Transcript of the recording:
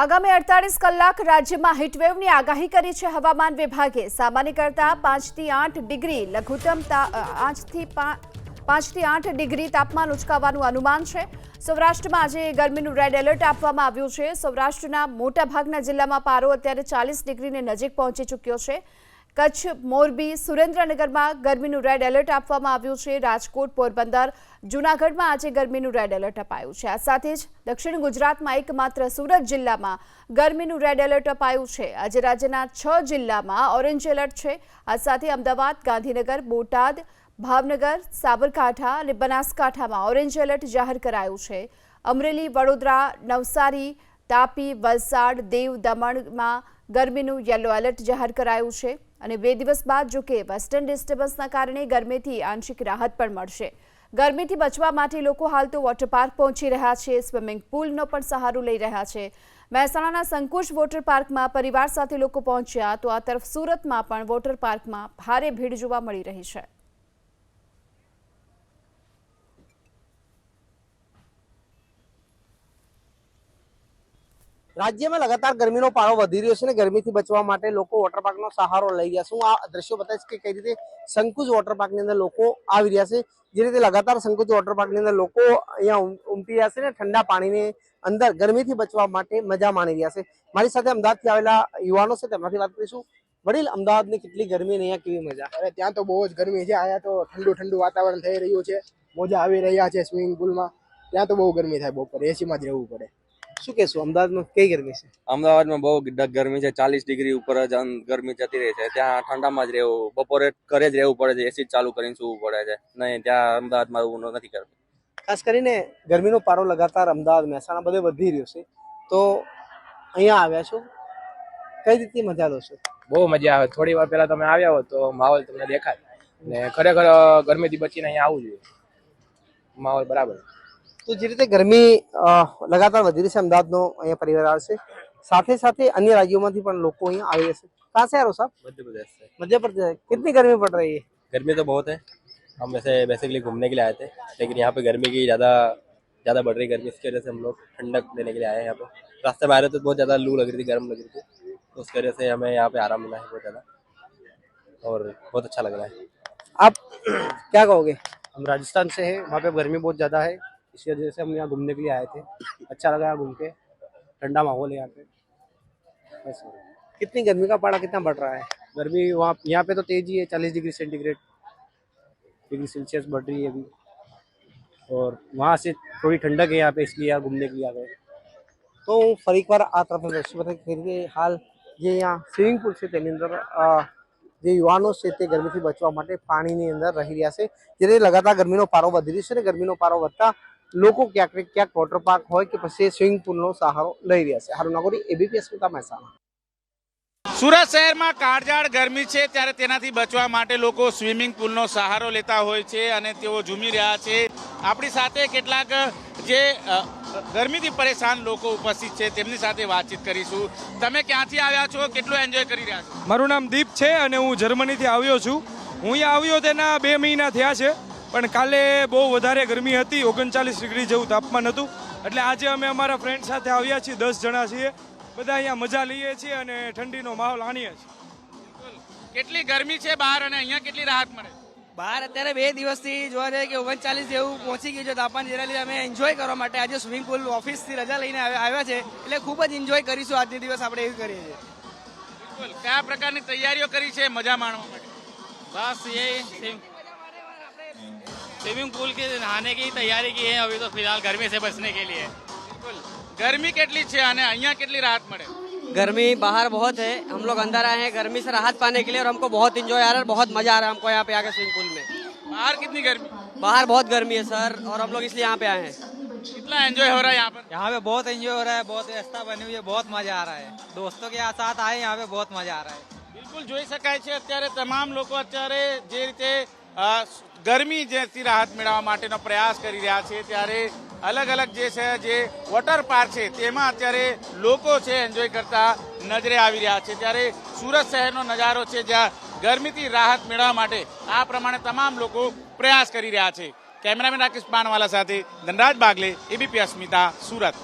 આગામી 48 કલાક રાજ્યમાં હીટવેવની આગાહી કરી છે હવામાન વિભાગે। સામાન્ય કરતાં 5 થી 8 ડિગ્રી લઘુત્તમ 5 થી 8 ડિગ્રી તાપમાન ઉંચકાવાનું અનુમાન છે। સૌરાષ્ટ્રમાં આજે ગરમીનું રેડ એલર્ટ આપવામાં આવ્યું છે। સૌરાષ્ટ્રના મોટાભાગના જિલ્લામાં પારો અત્યારે 40 ડિગ્રીને નજીક પહોંચી ચૂક્યો છે। કચ્છ, મોરબી, સુરેન્દ્રનગરમાં ગરમીનું રેડ એલર્ટ આપવામાં આવ્યું છે। રાજકોટ, પોરબંદર, જૂનાગઢમાં આજે ગરમીનું રેડ એલર્ટ અપાયું છે। આ સાથે જ દક્ષિણ ગુજરાતમાં એકમાત્ર સુરત જિલ્લામાં ગરમીનું રેડ એલર્ટ અપાયું છે। આજે રાજ્યના 6 જિલ્લામાં ઓરેન્જ એલર્ટ છે। આ સાથે અમદાવાદ, ગાંધીનગર, બોટાદ, ભાવનગર, સાબરકાંઠા અને બનાસકાંઠામાં ઓરેન્જ એલર્ટ જાહેર કરાયું છે। અમરેલી, વડોદરા, નવસારી, તાપી, વલસાડ, દીવ, દમણમાં ગરમીનું યલો એલર્ટ જાહેર કરાયું છે। અને 2 દિવસ બાદ જો કે વેસ્ટર્ન ડિસ્ટર્બન્સના કારણે ગરમીથી આંશિક રાહત પણ મળશે। ગરમીથી બચવા માટે લોકો હાલ તો વોટર પાર્ક પહોંચી રહ્યા છે, સ્વિમિંગ પુલનો પણ સહારો લઈ રહ્યા છે। મહેસાણાના સંકુશ વોટર પાર્કમાં પરિવાર સાથે લોકો પહોંચ્યા તો આ તરફ સુરતમાં પણ વોટર પાર્કમાં ભારે ભીડ જોવા મળી રહી છે। राज्य में लगातार गर्मी नो पारो वधी रह्यो छे ने गर्मी थी बचवा माटे लोको वोटर पार्क नो सहारो लई रह्या छे। हूँ आ दृश्यो बताईश के कई रीते संकुच वोटर पार्क ની અંદર લોકો આવી રહ્યા છે। જે રીતે લગાતાર સંકુચ વોટર પાર્ક ની અંદર લોકો અહીંયા ઉમટી રહ્યા છે ને ઠંડા પાણીની અંદર ગરમીથી બચવા માટે મજા માણી રહ્યા છે। મારી સાથે અમદાવાદથી આવેલા યુવાનો છે, તેમનાથી વાત કરીશું। વડીલ, અમદાવાદની કેટલી ગરમી અને અહીંયા કેવી મજા? અરે ત્યાં તો બહુ જ ગરમી છે। અહીંયા તો ઠંડુ ઠંડુ વાતાવરણ થઈ રહ્યું છે, મોજા આવી રહ્યા છે સ્વિમિંગ પુલમાં। ત્યાં તો બહુ ગરમી થાય, બપોરે એસીમાં જ રહેવું પડે। શું કહેશું, અમદાવાદમાં કઈ ગરમી છે? અમદાવાદમાં બહુ ગરમી છે, 40 ડિગ્રી ઉપર જ ગરમી જતી રહી છે। ત્યાં ઠંડામાં જ રહેવું, બપોરે ઘરે જ રહેવું પડે છે, એસી ચાલુ કરીને સૂવું પડે છે। નહીં, ત્યાં અમદાવાદમાં એવું નથી કરતું। ખાસ કરીને ગરમીનો પારો લગાતાર અમદાવાદ, મહેસાણા બધે વધી રહ્યો છે, તો અહીંયા આવ્યા છો, કઈ રીતની મજા લો છો? બહુ મજા આવે। થોડી વાર પહેલા તમે આવ્યા હો તો માહોલ તમને દેખાય ને ખરેખર ગરમીથી બચીને અહીંયા આવવું જોઈએ, માહોલ બરાબર। તો જે રીતે ગરમી લગાતાર વધી રહી છે, અમદાવાદનો અહીંયા પરિવાર આવે છે, સાથે સાથે અન્ય રાજ્યોમાંથી પણ લોકો અહીંયા આવી રહ્યા છે। कहाँ से आ रहे हो साहब? मध्य प्रदेश से। मध्य प्रदेश। कितनी गर्मी पड़ रही है? गर्मी तो बहुत है। हम वैसे बेसिकली घूमने के लिए आए थे, लेकिन यहाँ पे गर्मी की ज़्यादा बढ़ रही गर्मी, इसकी वजह से हम लोग ठंडक लेने के लिए आए हैं यहाँ पे। रास्ते में आ रहे थे, बहुत ज़्यादा लू लग रही थी, गर्म लग रही थी, तो उसकी वजह से हमें यहाँ पे आराम मिला है बहुत ज़्यादा और बहुत अच्छा लग रहा है। आप क्या कहोगे? हम राजस्थान से हैं, वहाँ पे गर्मी बहुत ज़्यादा है, इसी वजह से हम यहाँ घूमने के लिए आए थे। अच्छा लगा यहाँ घूम के, ठंडा माहौल है यहाँ पे। बस। कितनी गर्मी का पारा कितना बढ़ रहा है? गर्मी वहाँ यहाँ पे तो तेजी है, 40 डिग्री सेंटीग्रेड डिग्री सेल्सियस बढ़ रही है अभी। और वहाँ से थोड़ी ठंडक है यहाँ पे, इसलिए यहाँ घूमने के लिए आ गए। તો હું ફરી એકવાર આ તરફ દર્શક બતાવી કઈ રીતે હાલ જે અહીંયા સ્વિમિંગ પુલ છે તેની અંદર જે યુવાનો છે તે ગરમીથી બચવા માટે પાણીની અંદર રહી રહ્યા છે। જ્યારે લગાતાર ગરમીનો પારો વધી રહ્યો છે ને ગરમીનો પારો વધતા લોકો ક્યાંક ને ક્યાંક વોટર પાર્ક હોય કે પછી સ્વિમિંગ પુલનો સહારો લઈ રહ્યા છે। હારું નાગોરી, એબીપી અસ્મિતા, મહેસાણા। સુરત શહેરમાં કાળઝાળ ગરમી છે, ત્યારે તેનાથી બચવા માટે લોકો સ્વિમિંગ પુલનો સહારો લેતા હોય છે અને તેઓ ઝૂમી રહ્યા છે। આપણી સાથે કેટલાક જે ગરમીથી પરેશાન લોકો ઉપસ્થિત છે, તેમની સાથે વાતચીત કરીશું। તમે ક્યાંથી આવ્યા છો, કેટલું એન્જોય કરી રહ્યા છો? મારું નામ દીપ છે અને હું જર્મનીથી આવ્યો છું। હું અહીંયા આવ્યો તેના 2 મહિના થયા છે, પણ કાલે બહુ વધારે ગરમી હતી, 39 ડિગ્રી જેવું તાપમાન હતું, એટલે આજે અમે અમારા ફ્રેન્ડ સાથે આવ્યા છીએ, 10 જણા છીએ, બધા અહીંયા મજા લઈએ છીએ અને ઠંડીનો માહોલ આણીએ છીએ। કેટલી ગરમી છે બહાર અને અહીંયા કેટલી રાહત મળે? બહાર અત્યારે 2 દિવસથી જોવા જાય કે 39 જેવું પહોંચી ગયું છે તાપમાન, જેના લીધે અમે એન્જોય કરવા માટે આજે સ્વિમિંગ પુલ ઓફિસથી રજા લઈને આવ્યા છે, એટલે ખૂબ જ એન્જોય કરીશું આજનો દિવસ, આપણે એવું કરીએ છીએ। બિલકુલ। કયા પ્રકારની તૈયારીઓ કરી છે મજા માણવા માટે? बस यही स्विमिंग पूल के नहाने की तैयारी की है अभी तो फिलहाल गर्मी से बचने के लिए। બિલકુલ। ગરમી કેટલી છે અને અહીંયા કેટલી રાહત મળે? गर्मी बाहर बहुत है, हम लोग अंदर आए हैं गर्मी से राहत पाने के लिए और हमको बहुत एंजॉय आ रहा है, बहुत मजा आ रहा है हमको यहाँ पे आकर स्विमिंग पूल में। बाहर कितनी गर्मी? बाहर बहुत गर्मी है सर, और हम लोग इसलिए यहाँ पे आए हैं। कितना एंजॉय हो रहा है यहाँ पर? यहाँ पे बहुत एंजॉय हो रहा है, बहुत व्यवस्था बनी हुई है, बहुत मजा आ रहा है। दोस्तों के साथ आए यहाँ पे बहुत मजा आ रहा है। બિલકુલ જોઈ શકાય છે અત્યારે તમામ લોકો અત્યારે જે રીતે ગરમી જેથી રાહત મેળવવા માટેનો પ્રયાસ કરી રહ્યા છે, ત્યારે અલગ અલગ જે છે જે વોટર પાર્ક છે તેમાં અત્યારે લોકો છે એન્જોય કરતા નજરે આવી રહ્યા છે। ત્યારે સુરત શહેરનો નજારો છે જ્યાં ગરમીથી રાહત મેળવવા માટે આ પ્રમાણે તમામ લોકો પ્રયાસ કરી રહ્યા છે। કેમેરામેન રાકેશ પાનવાલા સાથે ધનરાજ બાગલે, એબીપી અસ્મિતા, સુરત।